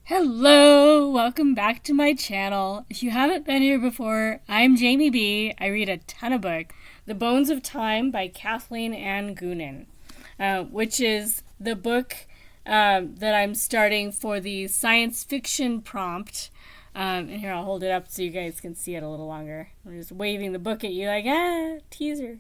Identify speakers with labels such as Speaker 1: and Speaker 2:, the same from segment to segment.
Speaker 1: Hello, welcome back to my channel. If you haven't been here before, I'm Jamie B. I read a ton of books. The Bones of Time by Kathleen Ann Goonan, which is the book that I'm starting for the science fiction prompt. And here, I'll hold it up so you guys can see it a little longer. I'm just waving the book at you like, teaser.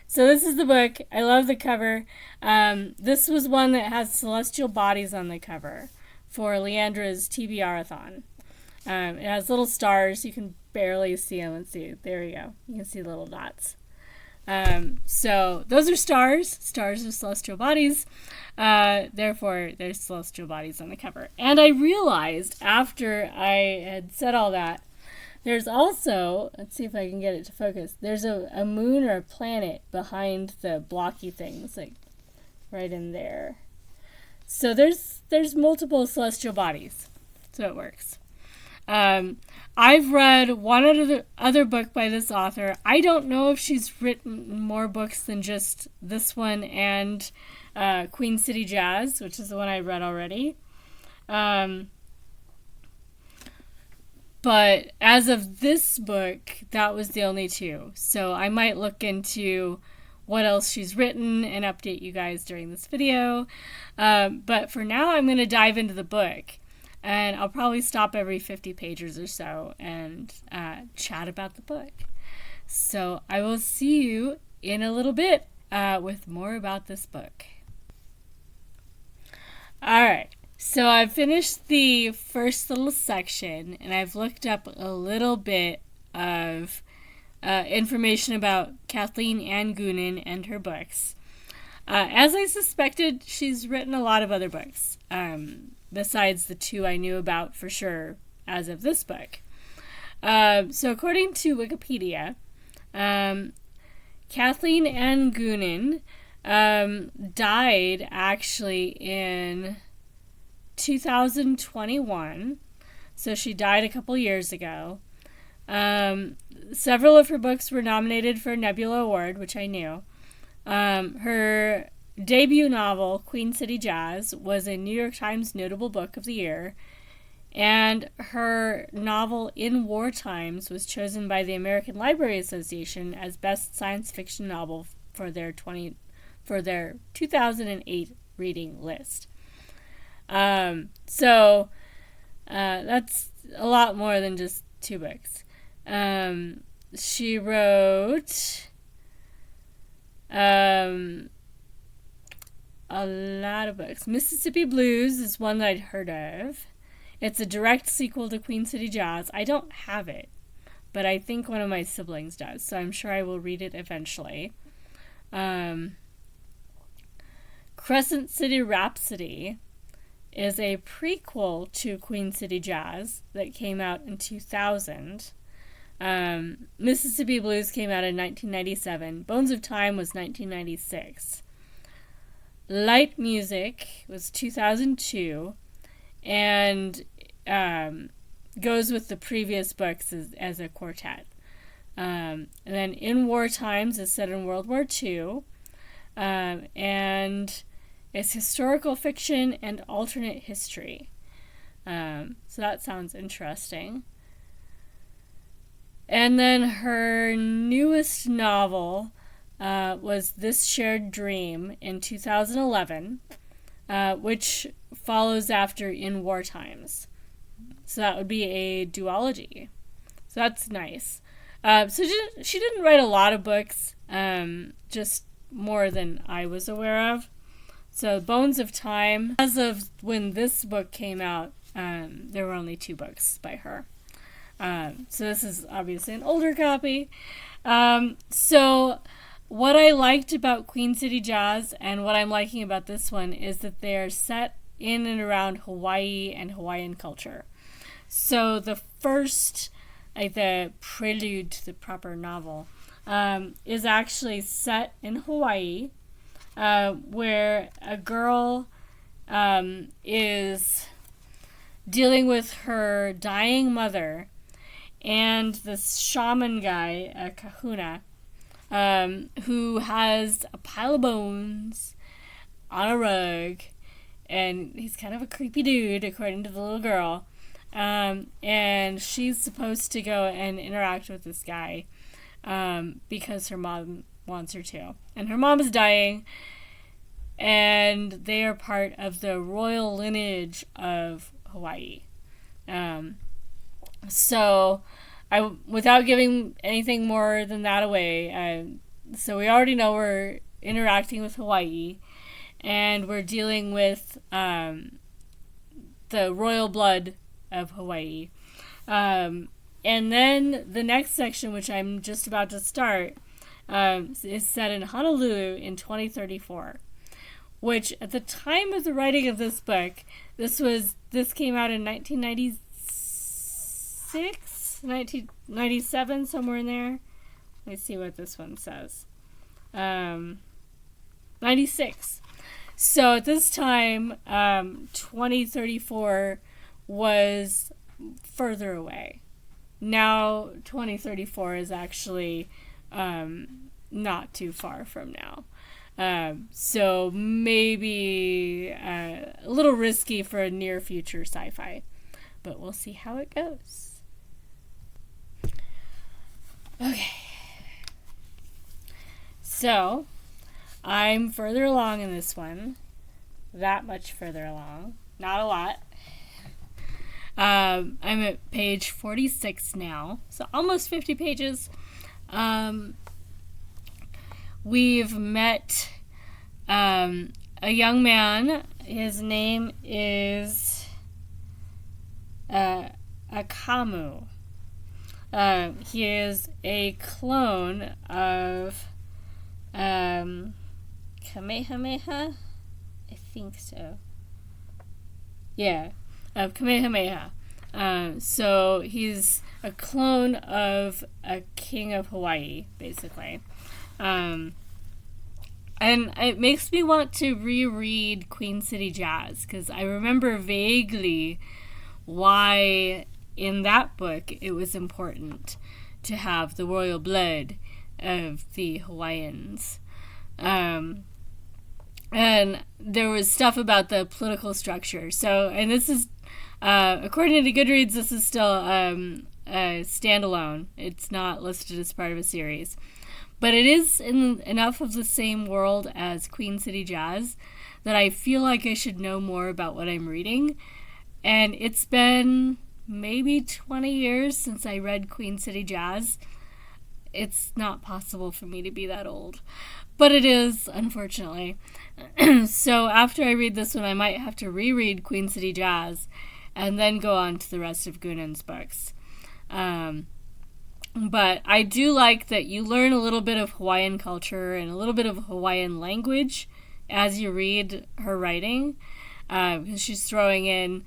Speaker 1: So this is the book. I love the cover. This was one that has celestial bodies on the cover for Leandra's TBR-a-thon. It has little stars. You can barely see them. Let's see. There you go. You can see little dots. So those are stars. Stars are celestial bodies. Therefore, there's celestial bodies on the cover. And I realized after I had said all that, there's also, let's see if I can get it to focus, there's a moon or a planet behind the blocky things, like right in there. So there's multiple celestial bodies. So it works. I've read one other book by this author. I don't know if she's written more books than just this one and Queen City Jazz, which is the one I read already. But as of this book, that was the only two. So I might look into what else she's written and update you guys during this video. But for now, I'm going to dive into the book. And I'll probably stop every 50 pages or so and chat about the book. So I will see you in a little bit with more about this book. All right. So I've finished the first little section, and I've looked up a little bit of information about Kathleen Ann Goonan and her books. As I suspected, she's written a lot of other books, besides the two I knew about for sure as of this book. So according to Wikipedia, Kathleen Ann Goonan died actually in 2021, so she died a couple years ago. Several of her books were nominated for a Nebula Award, which I knew. Her debut novel, Queen City Jazz, was a New York Times Notable Book of the Year, and her novel In War Times was chosen by the American Library Association as Best Science Fiction Novel for their 2008 reading list. So that's a lot more than just two books. She wrote a lot of books. Mississippi Blues is one that I'd heard of. It's a direct sequel to Queen City Jazz. I don't have it, but I think one of my siblings does, so I'm sure I will read it eventually. Crescent City Rhapsody is a prequel to Queen City Jazz that came out in 2000. Mississippi Blues came out in 1997. Bones of Time was 1996. Light Music was 2002, and goes with the previous books as a quartet. And then In War Times is set in World War II, and it's historical fiction and alternate history. So that sounds interesting. And then her newest novel was This Shared Dream in 2011, which follows after In War Times. So that would be a duology. So that's nice. So she didn't write a lot of books, just more than I was aware of. So Bones of Time, as of when this book came out, there were only 2 books by her. So this is obviously an older copy. So what I liked about Queen City Jazz and what I'm liking about this one is that they're set in and around Hawaii and Hawaiian culture. So the first, like the prelude to the proper novel, is actually set in Hawaii, where a girl is dealing with her dying mother, and this shaman guy, a kahuna, who has a pile of bones on a rug and he's kind of a creepy dude, according to the little girl. And she's supposed to go and interact with this guy because her mom wants her to. And her mom is dying, and they are part of the royal lineage of Hawaii. So, without giving anything more than that away, so we already know we're interacting with Hawaii, and we're dealing with the royal blood of Hawaii. And then the next section, which I'm just about to start, is set in Honolulu in 2034, which at the time of the writing of this book, this came out in 1996, 1997, somewhere in there. Let me see what this one says. 96. So at this time, 2034 was further away. Now 2034 is actually not too far from now. So maybe a little risky for a near future sci-fi, but we'll see how it goes. Okay. So I'm further along in this one. That much further along. Not a lot. I'm at page 46 now, so almost 50 pages. We've met a young man. His name is Akamu. He is a clone of Kamehameha? I think so. Yeah, of Kamehameha. So he's a clone of a king of Hawaii, basically. And it makes me want to reread Queen City Jazz, because I remember vaguely why in that book it was important to have the royal blood of the Hawaiians. And there was stuff about the political structure. So, and this is, according to Goodreads, this is still a standalone. It's not listed as part of a series. But it is in enough of the same world as Queen City Jazz that I feel like I should know more about what I'm reading. And it's been maybe 20 years since I read Queen City Jazz. It's not possible for me to be that old. But it is, unfortunately. So after I read this one, I might have to reread Queen City Jazz and then go on to the rest of Goonan's books. But I do like that you learn a little bit of Hawaiian culture and a little bit of Hawaiian language as you read her writing. Because she's throwing in,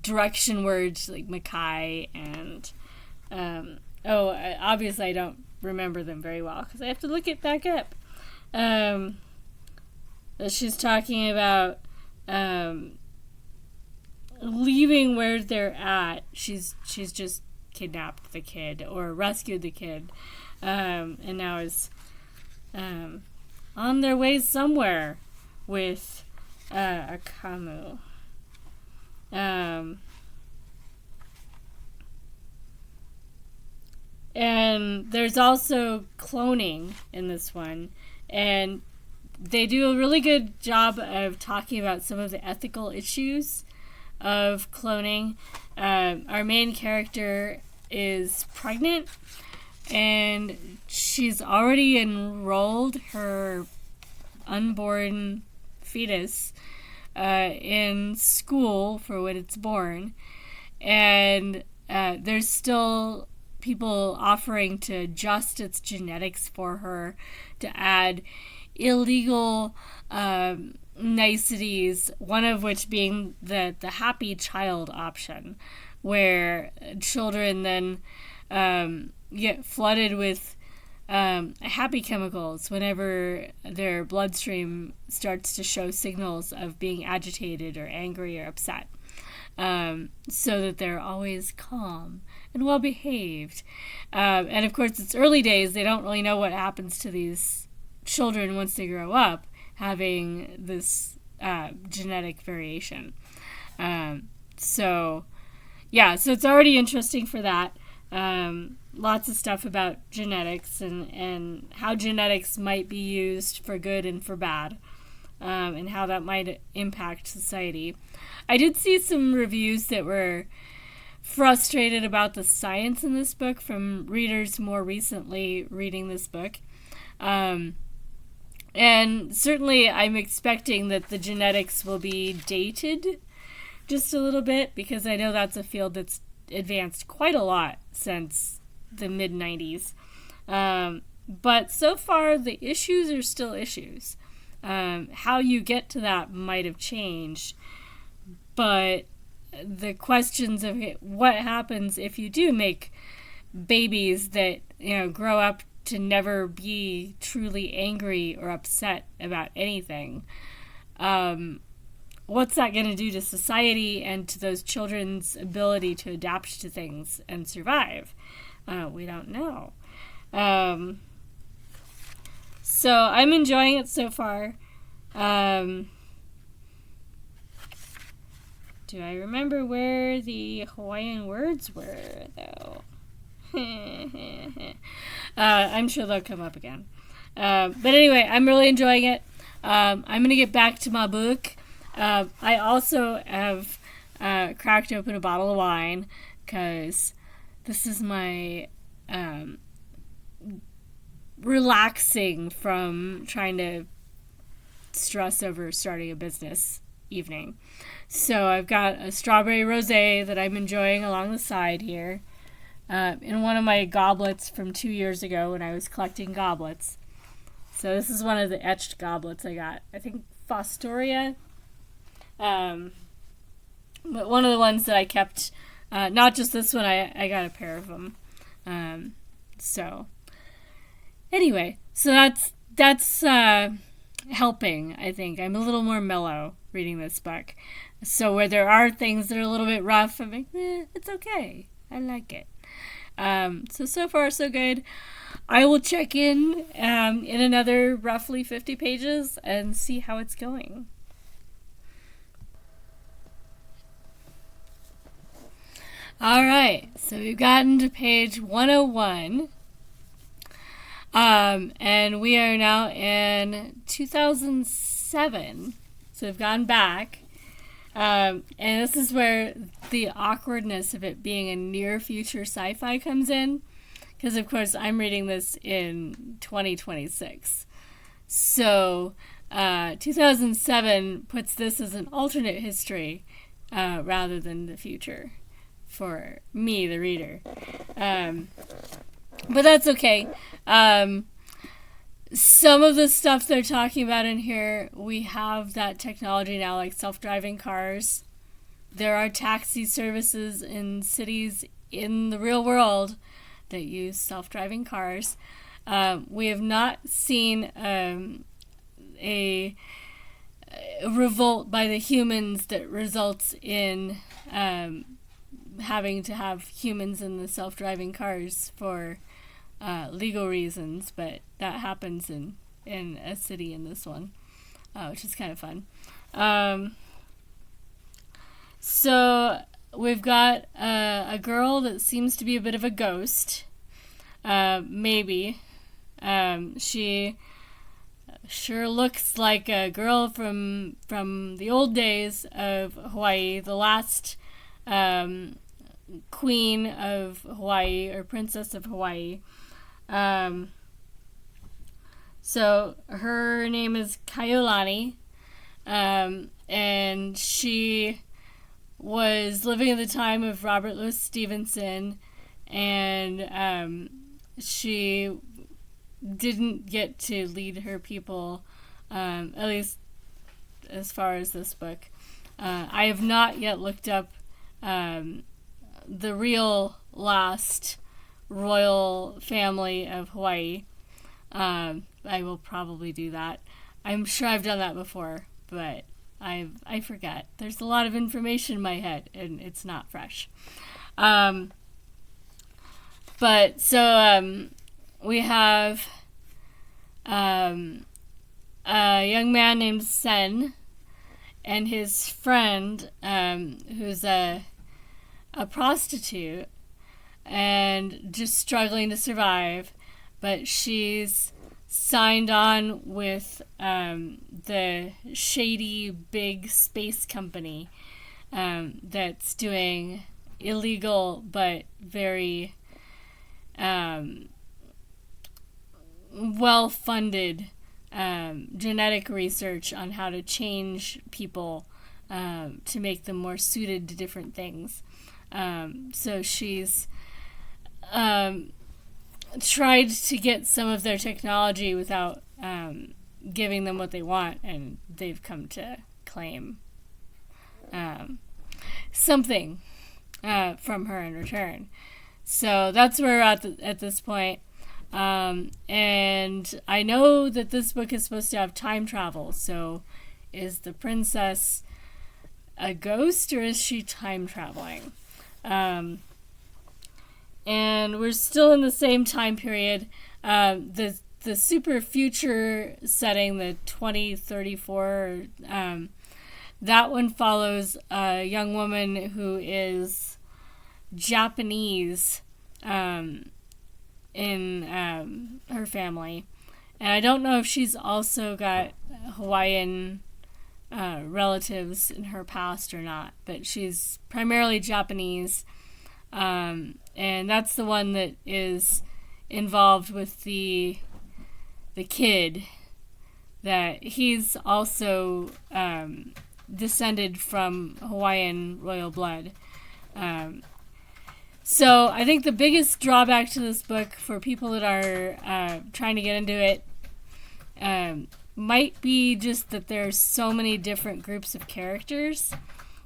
Speaker 1: direction words like Makai and... obviously I don't remember them very well because I have to look it back up. She's talking about leaving where they're at. She's just kidnapped the kid or rescued the kid, and now is on their way somewhere with Akamu. And there's also cloning in this one, and they do a really good job of talking about some of the ethical issues of cloning. Our main character is pregnant, and she's already enrolled her unborn fetus in school for when it's born, and there's still people offering to adjust its genetics for her to add illegal niceties, one of which being the happy child option, where children then get flooded with happy chemicals whenever their bloodstream starts to show signals of being agitated or angry or upset, so that they're always calm and well behaved. And of course, it's early days. They don't really know what happens to these children once they grow up, having this genetic variation. So it's already interesting for that. Lots of stuff about genetics and how genetics might be used for good and for bad, and how that might impact society. I did see some reviews that were frustrated about the science in this book from readers more recently reading this book. And certainly I'm expecting that the genetics will be dated just a little bit, because I know that's a field that's advanced quite a lot since the mid-90s. But so far, the issues are still issues. How you get to that might have changed, but the questions of what happens if you do make babies that grow up to never be truly angry or upset about anything, what's that going to do to society and to those children's ability to adapt to things and survive? We don't know. So I'm enjoying it so far. Do I remember where the Hawaiian words were, though? I'm sure they'll come up again. But anyway, I'm really enjoying it. I'm going to get back to my book. I also have cracked open a bottle of wine, because this is my relaxing from trying to stress over starting a business evening. So I've got a strawberry rosé that I'm enjoying along the side here, in one of my goblets from 2 years ago when I was collecting goblets. So this is one of the etched goblets I got. I think Fostoria. But one of the ones that I kept, not just this one, I got a pair of them. So anyway, so that's helping, I think. I'm a little more mellow reading this book. So where there are things that are a little bit rough, I'm like, it's okay. I like it. So far, so good. I will check in another roughly 50 pages and see how it's going. All right, so we've gotten to page 101. And we are now in 2007. So we've gone back. And this is where the awkwardness of it being a near future sci-fi comes in. Because, of course, I'm reading this in 2026. So 2007 puts this as an alternate history rather than the future for me, the reader. But that's okay. Some of the stuff they're talking about in here, we have that technology now, like self-driving cars. There are taxi services in cities in the real world that use self-driving cars. We have not seen a revolt by the humans that results in having to have humans in the self-driving cars for legal reasons, but that happens in a city in this one, which is kind of fun. So we've got a girl that seems to be a bit of a ghost, maybe. She sure looks like a girl from the old days of Hawaii, the last queen of Hawaii, or princess of Hawaii. So her name is Kaiulani, and she was living at the time of Robert Louis Stevenson, and she didn't get to lead her people, at least as far as this book. I have not yet looked up the real last royal family of Hawaii. I will probably do that. I'm sure I've done that before, but I forget. There's a lot of information in my head, and it's not fresh. But so we have a young man named Sen, and his friend, who's a prostitute and just struggling to survive, but she's signed on with the shady big space company that's doing illegal but very well-funded genetic research on how to change people to make them more suited to different things. So she's tried to get some of their technology without giving them what they want, and they've come to claim something from her in return. So that's where we're at this point. And I know that this book is supposed to have time travel, so is the princess a ghost or is she time traveling? And we're still in the same time period. The super future setting, the 2034, that one follows a young woman who is Japanese in her family. And I don't know if she's also got Hawaiian relatives in her past or not, but she's primarily Japanese. And that's the one that is involved with the kid, that he's also descended from Hawaiian royal blood. So I think the biggest drawback to this book for people that are trying to get into it might be just that there's so many different groups of characters.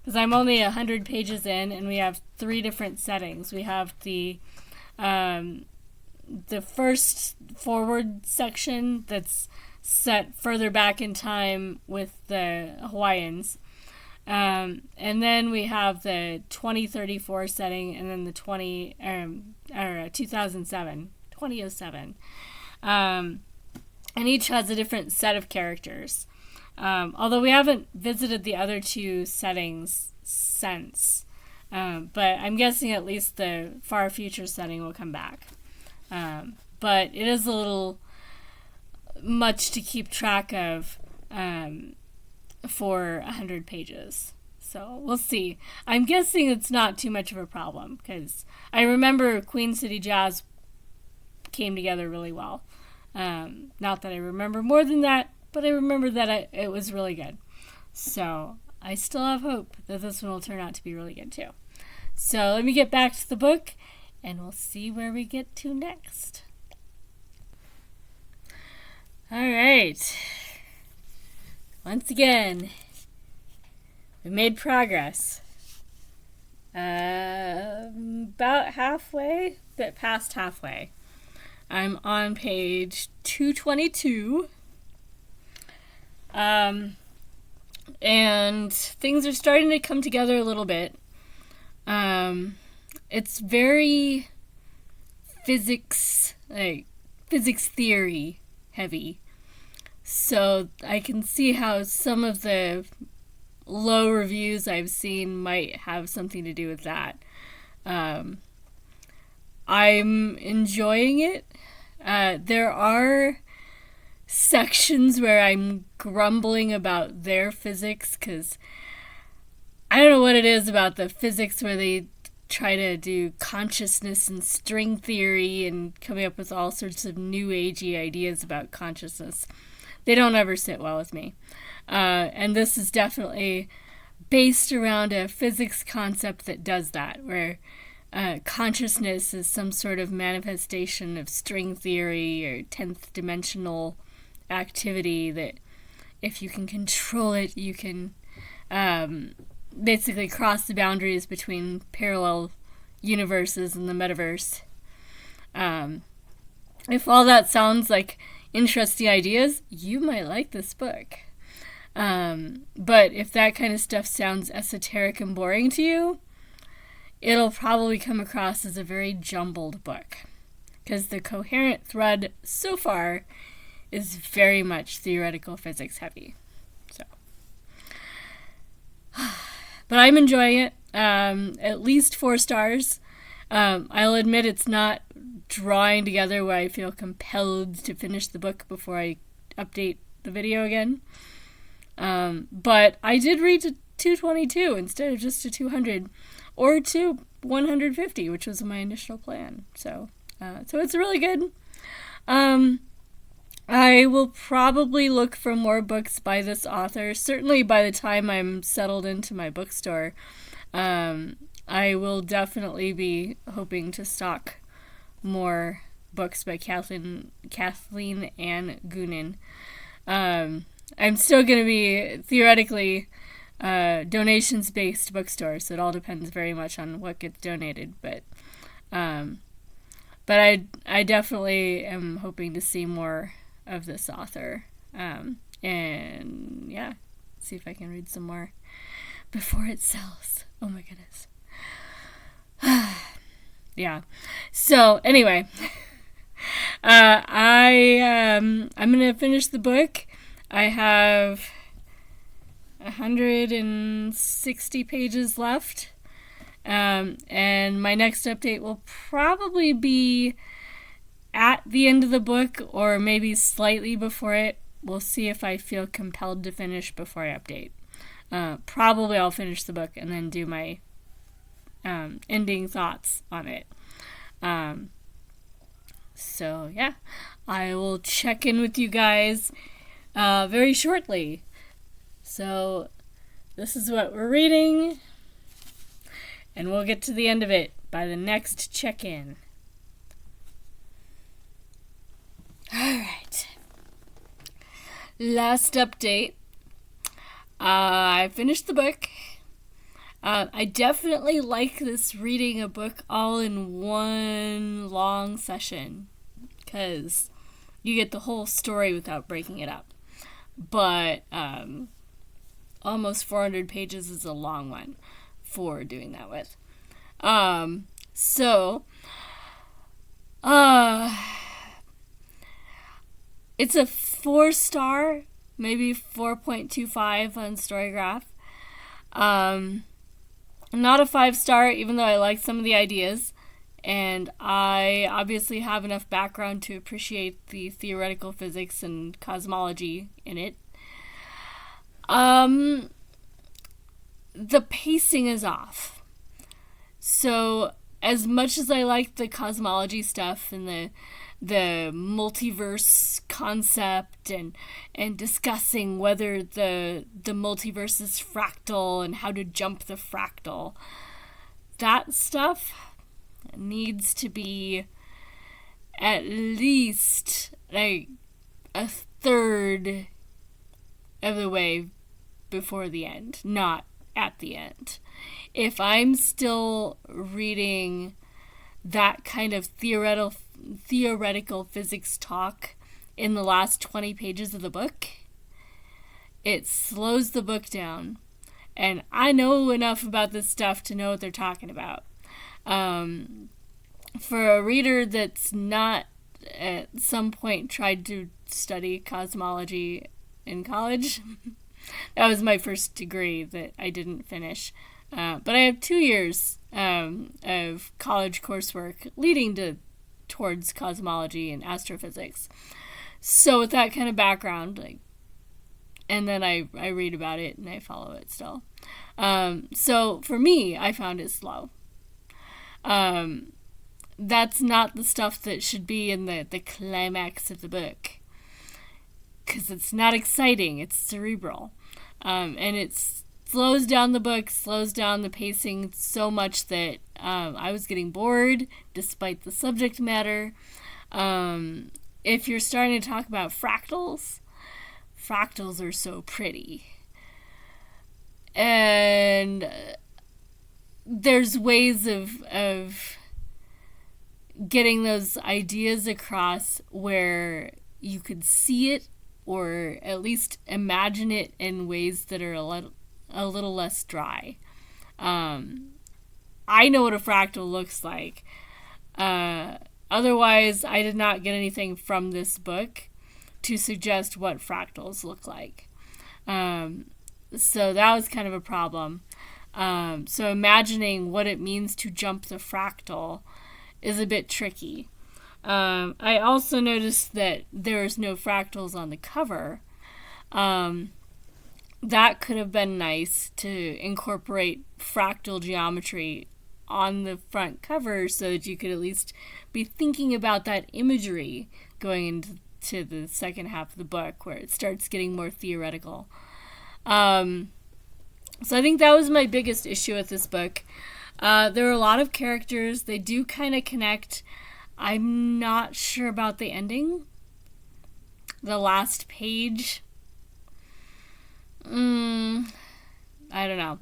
Speaker 1: Because I'm only 100 pages in, and we have 3 different settings. We have the first forward section that's set further back in time with the Hawaiians. And then we have the 2034 setting, and then the 2007. And each has a different set of characters. Although we haven't visited the other 2 settings since. But I'm guessing at least the far future setting will come back. But it is a little much to keep track of for 100 pages. So we'll see. I'm guessing it's not too much of a problem, because I remember Queen City Jazz came together really well. Not that I remember more than that, but I remember that it was really good. So I still have hope that this one will turn out to be really good too. So let me get back to the book, and we'll see where we get to next. All right. Once again, we made progress. About halfway, but past halfway. I'm on page 222. And things are starting to come together a little bit. It's very physics theory heavy. So I can see how some of the low reviews I've seen might have something to do with that. I'm enjoying it. There are sections where I'm grumbling about their physics, because I don't know what it is about the physics where they try to do consciousness and string theory and coming up with all sorts of new agey ideas about consciousness. They don't ever sit well with me. And this is definitely based around a physics concept that does that, where consciousness is some sort of manifestation of string theory or 10th dimensional activity, that if you can control it, you can basically cross the boundaries between parallel universes and the metaverse. If all that sounds like interesting ideas, you might like this book. But if that kind of stuff sounds esoteric and boring to you, it'll probably come across as a very jumbled book, because the coherent thread so far is very much theoretical physics heavy. So, But I'm enjoying it. At least 4 stars. I'll admit it's not drawing together where I feel compelled to finish the book before I update the video again. But I did read to 222 instead of just to 200 or to 150, which was my initial plan. So it's really good. I will probably look for more books by this author. Certainly by the time I'm settled into my bookstore, I will definitely be hoping to stock more books by Kathleen Ann Goonan. I'm still going to be theoretically donations-based bookstore, so it all depends very much on what gets donated. But I definitely am hoping to see more of this author, and yeah, see if I can read some more before it sells. Oh my goodness. Yeah. So anyway, I'm gonna finish the book. I have 160 pages left, and my next update will probably be at the end of the book or maybe slightly before it. We'll see if I feel compelled to finish before I update. Probably I'll finish the book and then do my ending thoughts on it. So yeah, I will check in with you guys very shortly. So this is what we're reading, and we'll get to the end of it by the next check-in. Alright. Last update. I finished the book. I definitely like this reading a book all in one long session, because you get the whole story without breaking it up. But almost 400 pages is a long one for doing that with. It's a 4-star, maybe 4.25 on Storygraph. Not a 5-star, even though I like some of the ideas. And I obviously have enough background to appreciate the theoretical physics and cosmology in it. The pacing is off. So as much as I like the cosmology stuff and the multiverse concept and discussing whether the multiverse is fractal and how to jump the fractal, that stuff needs to be at least like a third of the way before the end, not at the end. If I'm still reading that kind of theoretical physics talk in the last 20 pages of the book, it slows the book down. And I know enough about this stuff to know what they're talking about. For a reader that's not at some point tried to study cosmology in college, that was my first degree that I didn't finish. But I have 2 years of college coursework leading towards cosmology and astrophysics. So with that kind of background, and then I read about it and I follow it still. So for me, I found it slow. That's not the stuff that should be in the climax of the book, because it's not exciting, it's cerebral. And it slows down the book, slows down the pacing so much that I was getting bored despite the subject matter. If you're starting to talk about fractals are so pretty. And there's ways of getting those ideas across where you could see it or at least imagine it in ways that are a little less dry. I know what a fractal looks like. Otherwise, I did not get anything from this book to suggest what fractals look like. So that was kind of a problem. So imagining what it means to jump the fractal is a bit tricky. I also noticed that there's no fractals on the cover. That could have been nice to incorporate fractal geometry on the front cover so that you could at least be thinking about that imagery going into the second half of the book where it starts getting more theoretical. So I think that was my biggest issue with this book. There are a lot of characters. They do kind of connect. I'm not sure about the ending. The last page. I don't know.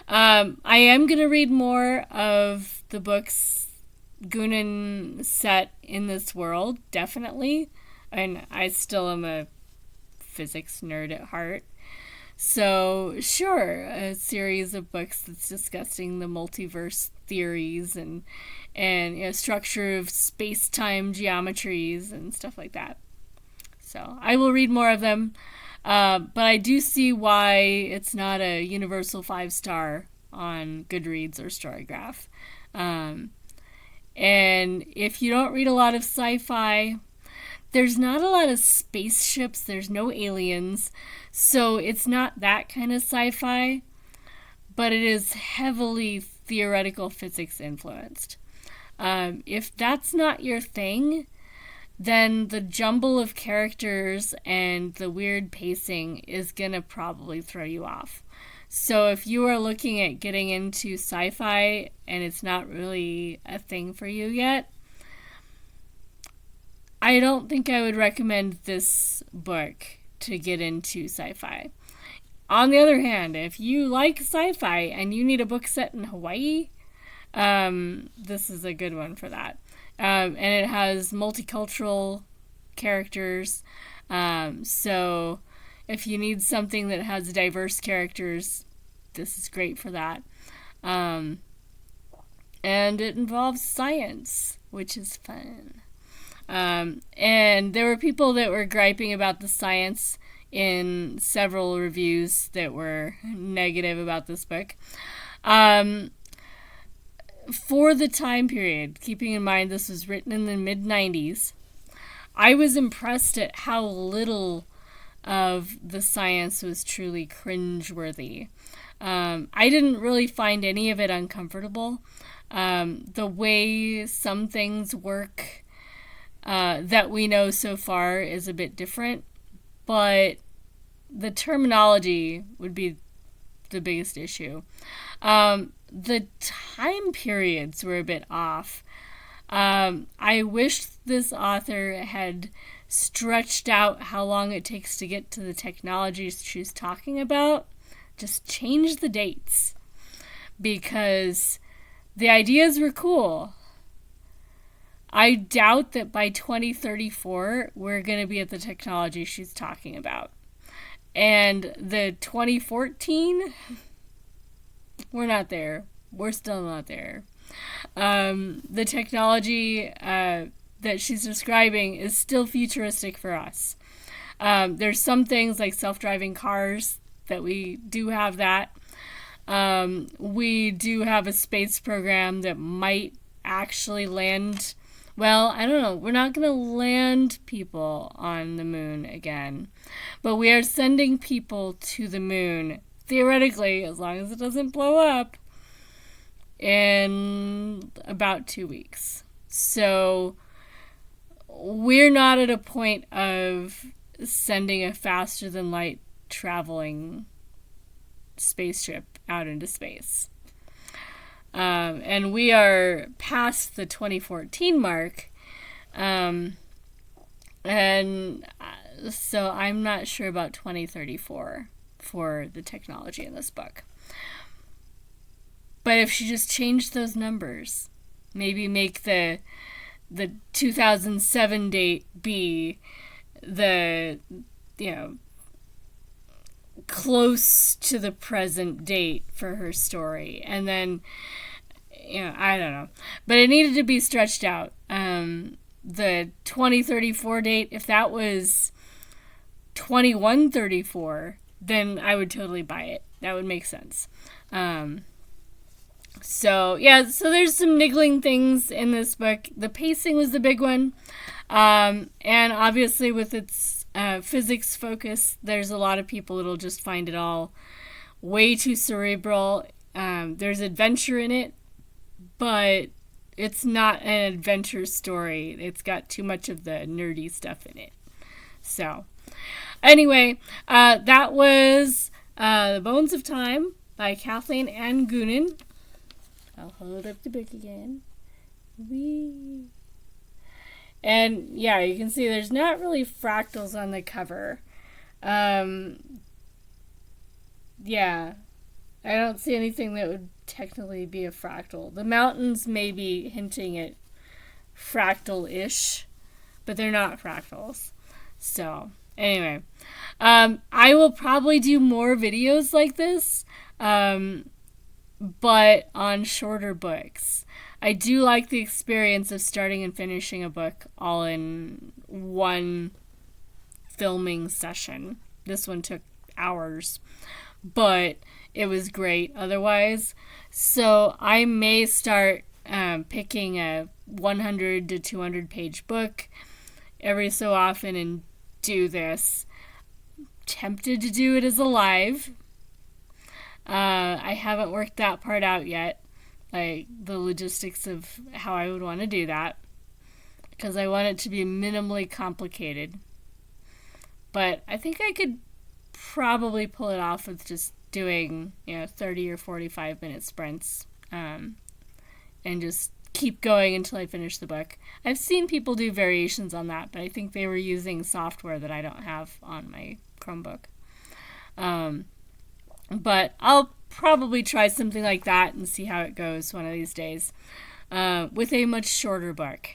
Speaker 1: I am going to read more of the books Goonan set in this world, definitely. And I still am a physics nerd at heart. So, sure, a series of books that's discussing the multiverse theories and structure of space-time geometries and stuff like that. So, I will read more of them. But I do see why it's not a universal 5-star on Goodreads or Storygraph. And if you don't read a lot of sci-fi, there's not a lot of spaceships, there's no aliens, so it's not that kind of sci-fi, but it is heavily theoretical physics influenced. If that's not your thing, then the jumble of characters and the weird pacing is gonna probably throw you off. So if you are looking at getting into sci-fi and it's not really a thing for you yet, I don't think I would recommend this book to get into sci-fi. On the other hand, if you like sci-fi and you need a book set in Hawaii, this is a good one for that. And it has multicultural characters. So if you need something that has diverse characters, this is great for that. And it involves science, which is fun. And there were people that were griping about the science in several reviews that were negative about this book. For the time period, keeping in mind this was written in the mid-90s, I was impressed at how little of the science was truly cringeworthy. I didn't really find any of it uncomfortable. The way some things work that we know so far is a bit different, but the terminology would be the biggest issue. The time periods were a bit off. I wish this author had stretched out how long it takes to get to the technologies she's talking about. Just change the dates, because the ideas were cool. I doubt that by 2034 we're going to be at the technology she's talking about. And the 2014, we're not there. We're still not there. The technology that she's describing is still futuristic for us. There's some things like self-driving cars that we do have that. We do have a space program that might actually land. Well, I don't know. We're not going to land people on the moon again. But we are sending people to the moon, theoretically, as long as it doesn't blow up, in about 2 weeks. So we're not at a point of sending a faster-than-light traveling spaceship out into space. And we are past the 2014 mark. And so I'm not sure about 2034 for the technology in this book. But if she just changed those numbers, maybe make the 2007 date be the, close to the present date for her story. And then, I don't know. But it needed to be stretched out. The 2034 date, if that was 2134, then I would totally buy it. That would make sense. So there's some niggling things in this book. The pacing was the big one. And obviously with its physics focus, there's a lot of people that'll just find it all way too cerebral. There's adventure in it, but it's not an adventure story. It's got too much of the nerdy stuff in it. So, anyway, that was The Bones of Time by Kathleen Ann Goonan. I'll hold up the book again. Whee! And yeah, you can see there's not really fractals on the cover. Yeah, I don't see anything that would technically be a fractal. The mountains may be hinting at fractal-ish, but they're not fractals. So, anyway, I will probably do more videos like this, but on shorter books. I do like the experience of starting and finishing a book all in one filming session. This one took hours, but it was great otherwise. So I may start picking a 100 to 200 page book every so often and do this. Tempted to do it as a live. I haven't worked that part out yet, like the logistics of how I would want to do that, because I want it to be minimally complicated. But I think I could probably pull it off with just doing 30 or 45 minute sprints, and just keep going until I finish the book. I've seen people do variations on that, but I think they were using software that I don't have on my Chromebook. But I'll probably try something like that and see how it goes one of these days, with a much shorter book.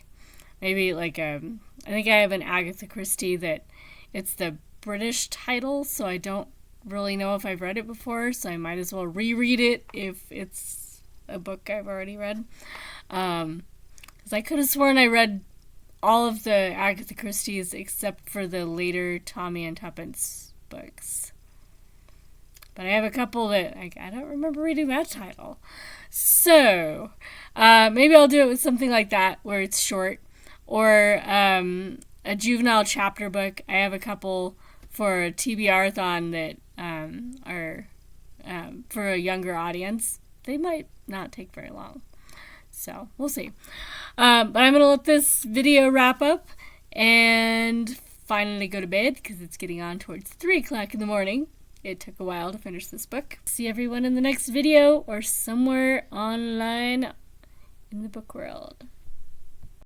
Speaker 1: Maybe like I think I have an Agatha Christie that it's the British title, so I don't really know if I've read it before, so I might as well reread it if it's a book I've already read. Because I could have sworn I read all of the Agatha Christie's except for the later Tommy and Tuppence books. But I have a couple that I don't remember reading that title. So, maybe I'll do it with something like that where it's short. Or a juvenile chapter book. I have a couple for a TBR-thon that are for a younger audience. They might not take very long. So, we'll see. But I'm going to let this video wrap up and finally go to bed because it's getting on towards 3 o'clock in the morning. It took a while to finish this book. See everyone in the next video or somewhere online in the book world.